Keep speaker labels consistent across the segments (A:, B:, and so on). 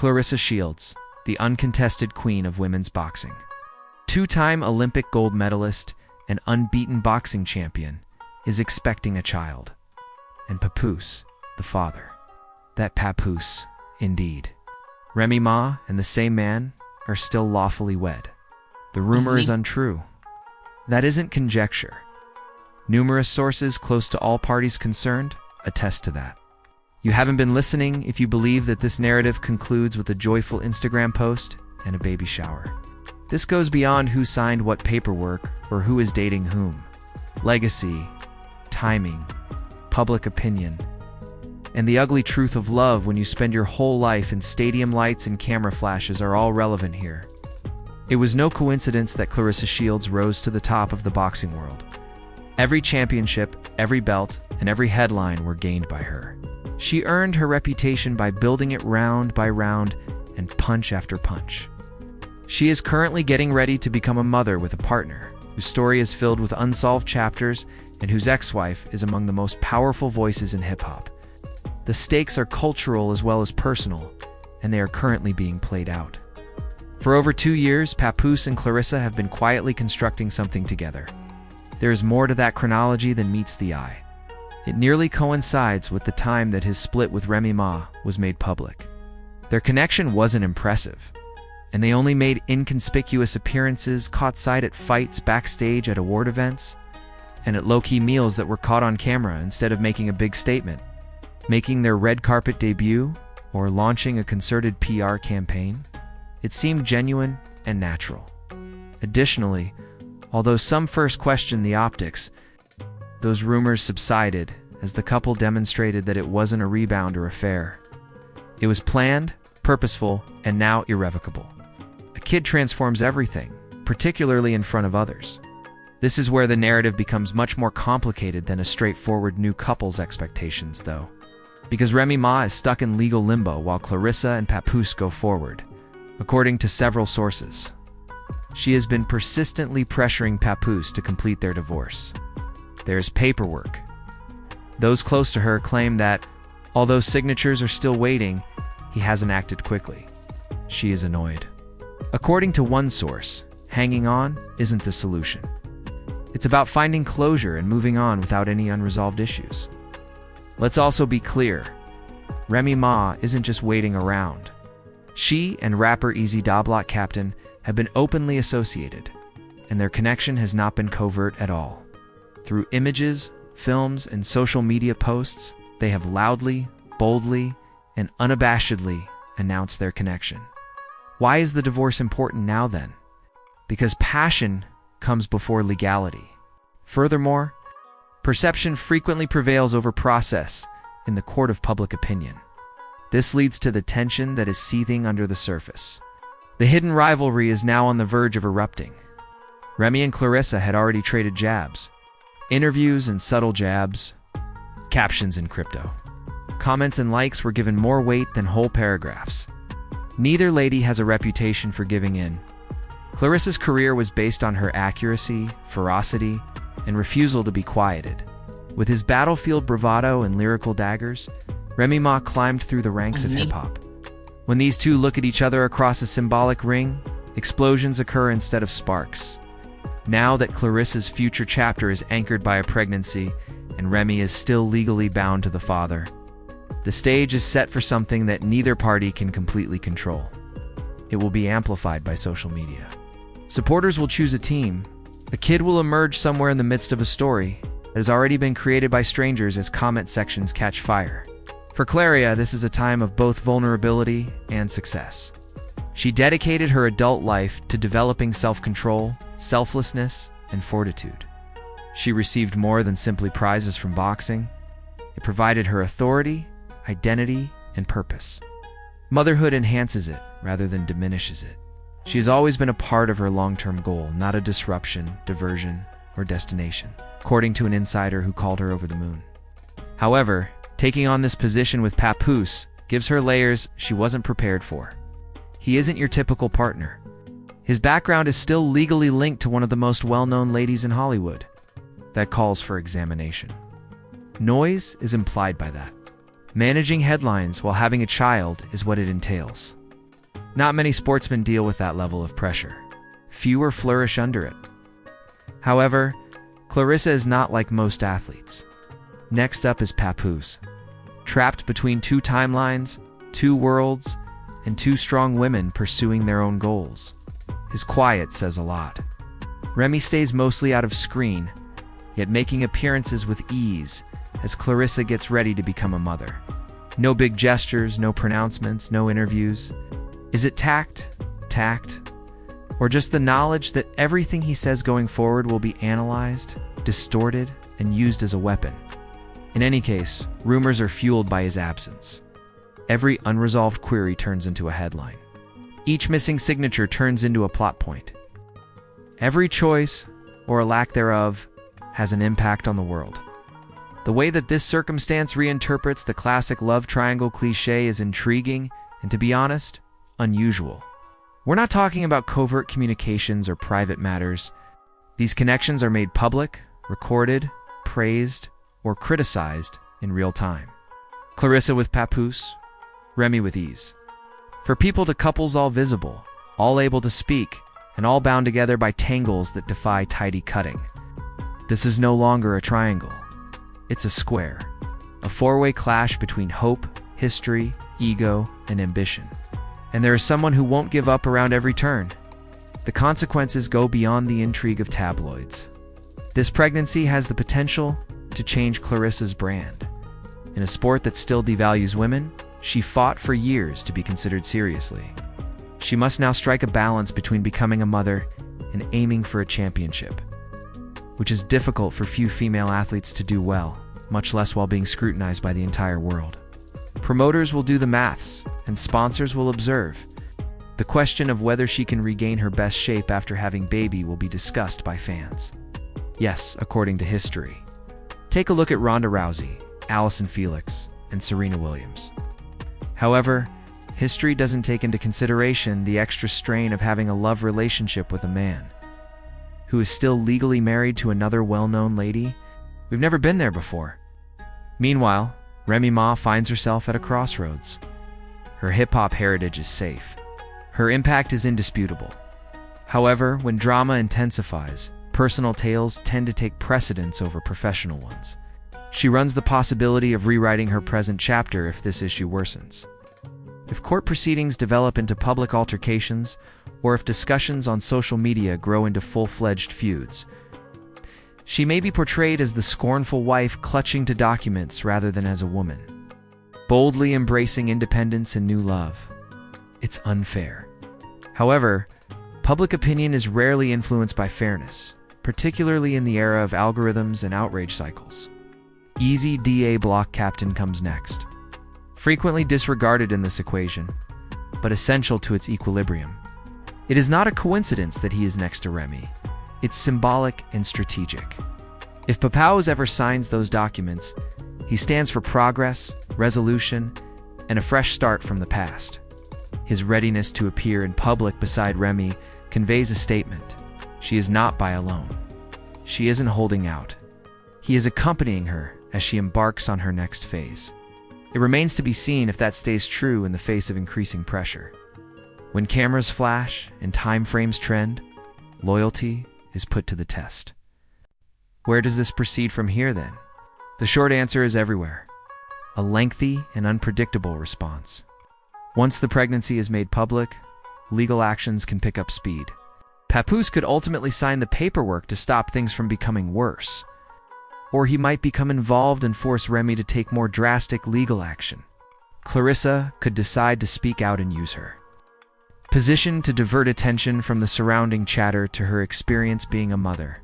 A: Claressa Shields, the uncontested queen of women's boxing. Two-time Olympic gold medalist and unbeaten boxing champion, is expecting a child. And Papoose, the father. That Papoose, indeed. Remy Ma and the same man are still lawfully wed. The rumor is untrue. That isn't conjecture. Numerous sources close to all parties concerned attest to that. You haven't been listening if you believe that this narrative concludes with a joyful Instagram post and a baby shower. This goes beyond who signed what paperwork or who is dating whom. Legacy, timing, public opinion, and the ugly truth of love when you spend your whole life in stadium lights and camera flashes are all relevant here. It was no coincidence that Claressa Shields rose to the top of the boxing world. Every championship, every belt, and every headline were gained by her. She earned her reputation by building it round by round and punch after punch. She is currently getting ready to become a mother with a partner whose story is filled with unsolved chapters and whose ex-wife is among the most powerful voices in hip-hop. The stakes are cultural as well as personal, and they are currently being played out. For over 2 years, Papoose and Claressa have been quietly constructing something together. There is more to that chronology than meets the eye. It nearly coincides with the time that his split with Remy Ma was made public. Their connection wasn't impressive, and they only made inconspicuous appearances, caught sight at fights, backstage at award events, and at low-key meals that were caught on camera instead of making a big statement. Making their red carpet debut or launching a concerted PR campaign, it seemed genuine and natural. Additionally, although some first questioned the optics, those rumors subsided as the couple demonstrated that it wasn't a rebound or affair. It was planned, purposeful, and now irrevocable. A kid transforms everything, particularly in front of others. This is where the narrative becomes much more complicated than a straightforward new couple's expectations, though. Because Remy Ma is stuck in legal limbo while Claressa and Papoose go forward, according to several sources. She has been persistently pressuring Papoose to complete their divorce. There's paperwork. Those close to her claim that, although signatures are still waiting, he hasn't acted quickly. She is annoyed. According to one source, hanging on isn't the solution. It's about finding closure and moving on without any unresolved issues. Let's also be clear, Remy Ma isn't just waiting around. She and rapper Easy Block Captain have been openly associated, and their connection has not been covert at all. Through images, films, and social media posts, they have loudly, boldly, and unabashedly announced their connection. Why is the divorce important now then? Because passion comes before legality. Furthermore, perception frequently prevails over process in the court of public opinion. This leads to the tension that is seething under the surface. The hidden rivalry is now on the verge of erupting. Remy and Claressa had already traded jabs. Interviews and subtle jabs. Captions in crypto. Comments and likes were given more weight than whole paragraphs. Neither lady has a reputation for giving in. Claressa's career was based on her accuracy, ferocity, and refusal to be quieted. With his battlefield bravado and lyrical daggers, Remy Ma climbed through the ranks of hip-hop. When these two look at each other across a symbolic ring, explosions occur instead of sparks. Now that Claressa's future chapter is anchored by a pregnancy, and Remy is still legally bound to the father, the stage is set for something that neither party can completely control. It will be amplified by social media. Supporters will choose a team. A kid will emerge somewhere in the midst of a story that has already been created by strangers as comment sections catch fire. For Claressa, this is a time of both vulnerability and success. She dedicated her adult life to developing self-control, selflessness, and fortitude. She received more than simply prizes from boxing. It provided her authority, identity, and purpose. Motherhood enhances it rather than diminishes it. She has always been a part of her long-term goal, not a disruption, diversion, or destination, according to an insider who called her over the moon. However, taking on this position with Papoose gives her layers she wasn't prepared for. He isn't your typical partner. His background is still legally linked to one of the most well-known ladies in Hollywood. That calls for examination. Noise is implied by that. Managing headlines while having a child is what it entails. Not many sportsmen deal with that level of pressure. Fewer flourish under it. However, Claressa is not like most athletes. Next up is Papoose. Trapped between two timelines, two worlds, and two strong women pursuing their own goals. His quiet says a lot. Remy stays mostly out of screen, yet making appearances with ease as Claressa gets ready to become a mother. No big gestures, no pronouncements, no interviews. Is it tact, or just the knowledge that everything he says going forward will be analyzed, distorted, and used as a weapon? In any case, rumors are fueled by his absence. Every unresolved query turns into a headline. Each missing signature turns into a plot point. Every choice, or a lack thereof, has an impact on the world. The way that this circumstance reinterprets the classic love triangle cliché is intriguing and, to be honest, unusual. We're not talking about covert communications or private matters. These connections are made public, recorded, praised, or criticized in real time. Claressa with Papoose, Remy with ease. For people to couples all visible, all able to speak, and all bound together by tangles that defy tidy cutting. This is no longer a triangle. It's a square. A four-way clash between hope, history, ego, and ambition. And there is someone who won't give up around every turn. The consequences go beyond the intrigue of tabloids. This pregnancy has the potential to change Claressa's brand. In a sport that still devalues women, she fought for years to be considered seriously. She must now strike a balance between becoming a mother and aiming for a championship, which is difficult for few female athletes to do well, much less while being scrutinized by the entire world. Promoters will do the maths, and sponsors will observe. The question of whether she can regain her best shape after having baby will be discussed by fans. Yes, according to history. Take a look at Ronda Rousey, Allison Felix, and Serena Williams. However, history doesn't take into consideration the extra strain of having a love relationship with a man who is still legally married to another well-known lady. We've never been there before. Meanwhile, Remy Ma finds herself at a crossroads. Her hip-hop heritage is safe. Her impact is indisputable. However, when drama intensifies, personal tales tend to take precedence over professional ones. She runs the possibility of rewriting her present chapter if this issue worsens. If court proceedings develop into public altercations, or if discussions on social media grow into full-fledged feuds, she may be portrayed as the scornful wife clutching to documents rather than as a woman, boldly embracing independence and new love. It's unfair. However, public opinion is rarely influenced by fairness, particularly in the era of algorithms and outrage cycles. Easy DA block captain comes next. Frequently disregarded in this equation, but essential to its equilibrium. It is not a coincidence that he is next to Remy. It's symbolic and strategic. If Papoose ever signs those documents, he stands for progress, resolution, and a fresh start from the past. His readiness to appear in public beside Remy conveys a statement. She is not by alone. She isn't holding out. He is accompanying her as she embarks on her next phase. It remains to be seen if that stays true in the face of increasing pressure. When cameras flash and time frames trend, loyalty is put to the test. Where does this proceed from here, then? The short answer is everywhere. A lengthy and unpredictable response. Once the pregnancy is made public, legal actions can pick up speed. Papoose could ultimately sign the paperwork to stop things from becoming worse. Or he might become involved and force Remy to take more drastic legal action. Claressa could decide to speak out and use her position to divert attention from the surrounding chatter to her experience being a mother.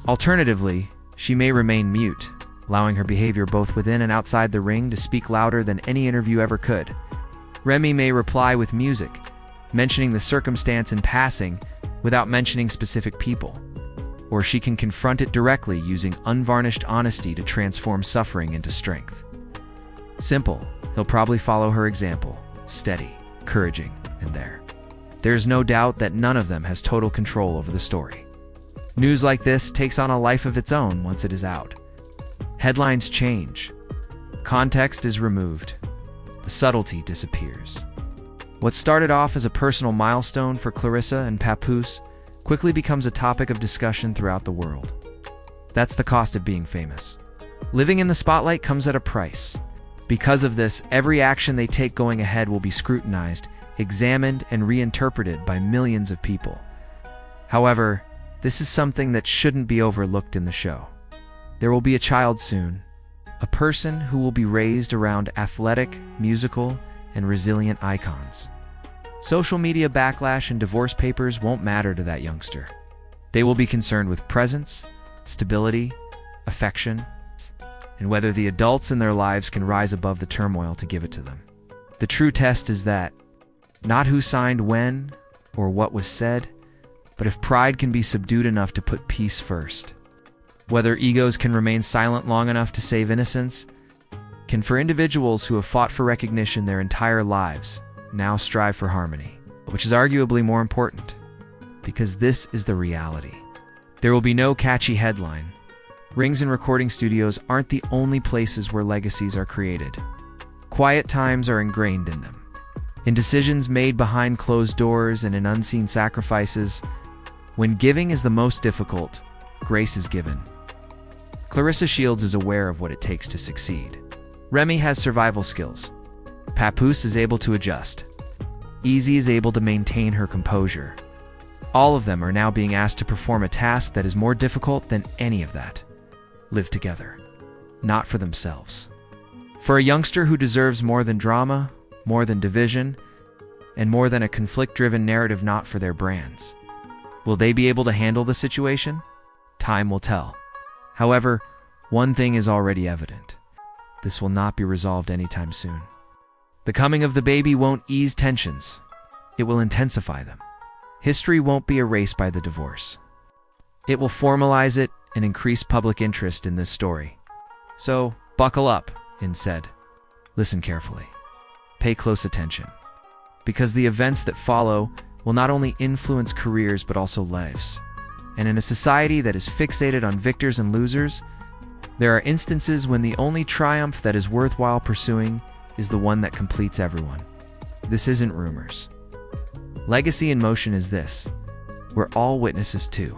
A: Alternatively, she may remain mute, allowing her behavior both within and outside the ring to speak louder than any interview ever could. Remy may reply with music, mentioning the circumstance in passing without mentioning specific people. Or she can confront it directly using unvarnished honesty to transform suffering into strength. Simple, he'll probably follow her example, steady, encouraging, and there. There's no doubt that none of them has total control over the story. News like this takes on a life of its own once it is out. Headlines change. Context is removed. The subtlety disappears. What started off as a personal milestone for Claressa and Papoose quickly becomes a topic of discussion throughout the world. That's the cost of being famous. Living in the spotlight comes at a price. Because of this, every action they take going ahead will be scrutinized, examined, and reinterpreted by millions of people. However, this is something that shouldn't be overlooked in the show. There will be a child soon, a person who will be raised around athletic, musical, and resilient icons. Social media backlash and divorce papers won't matter to that youngster. They will be concerned with presence, stability, affection, and whether the adults in their lives can rise above the turmoil to give it to them. The true test is that, not who signed when or what was said, but if pride can be subdued enough to put peace first. Whether egos can remain silent long enough to save innocence, can for individuals who have fought for recognition their entire lives now strive for harmony, which is arguably more important, because this is the reality. There will be no catchy headline. Rings and recording studios aren't the only places where legacies are created. Quiet times are ingrained in them. In decisions made behind closed doors and in unseen sacrifices, when giving is the most difficult, grace is given. Claressa Shields is aware of what it takes to succeed. Remy has survival skills. Papoose is able to adjust. Easy is able to maintain her composure. All of them are now being asked to perform a task that is more difficult than any of that. Live together, not for themselves. For a youngster who deserves more than drama, more than division, and more than a conflict-driven narrative not for their brands. Will they be able to handle the situation? Time will tell. However, one thing is already evident. This will not be resolved anytime soon. The coming of the baby won't ease tensions. It will intensify them. History won't be erased by the divorce. It will formalize it and increase public interest in this story. So, buckle up, instead. Listen carefully. Pay close attention. Because the events that follow will not only influence careers but also lives. And in a society that is fixated on victors and losers, there are instances when the only triumph that is worthwhile pursuing is the one that completes everyone. This isn't rumors. Legacy in motion is this. We're all witnesses too.